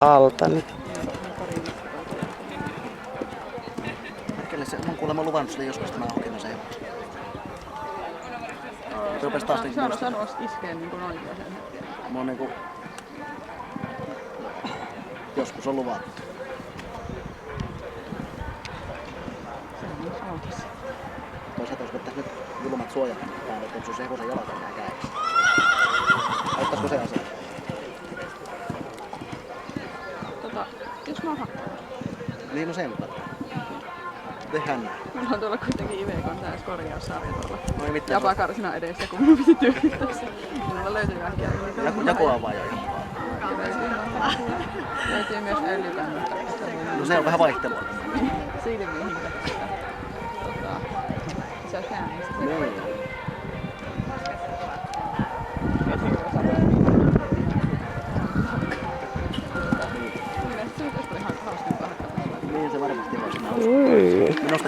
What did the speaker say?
alta nyt. Kelle se on kuulemma luvannut sille joskus tämän aukeena se hevosen. Rupes taas niinku muistamaan. Sanois iskeen niinku oikeaseen hetkeen. Mä oon niinku joskus on luvattu. Se on myös oikeassa. Toisaalta jos vettäis nyt julmat suojat päälle, että se hevosen jalat enää kädessä. Auttaisiko se asia? Jos mä hakkaan. Niin no sen verran. Tehdään näin. Mulla on tuolla kuitenkin Ivekon täys korjaussarja tuolla No ei mitään. Japakarsina edessä, kun mun piti työntää se. Minulla löytyy äkkiä. Jakoa vaan jo. Löytyy myös öljykannasta. No se on vähän vaihtelua. Silmiin hinkaista. Se on käännissä. Niin. Niin se varmasti voisi nousta.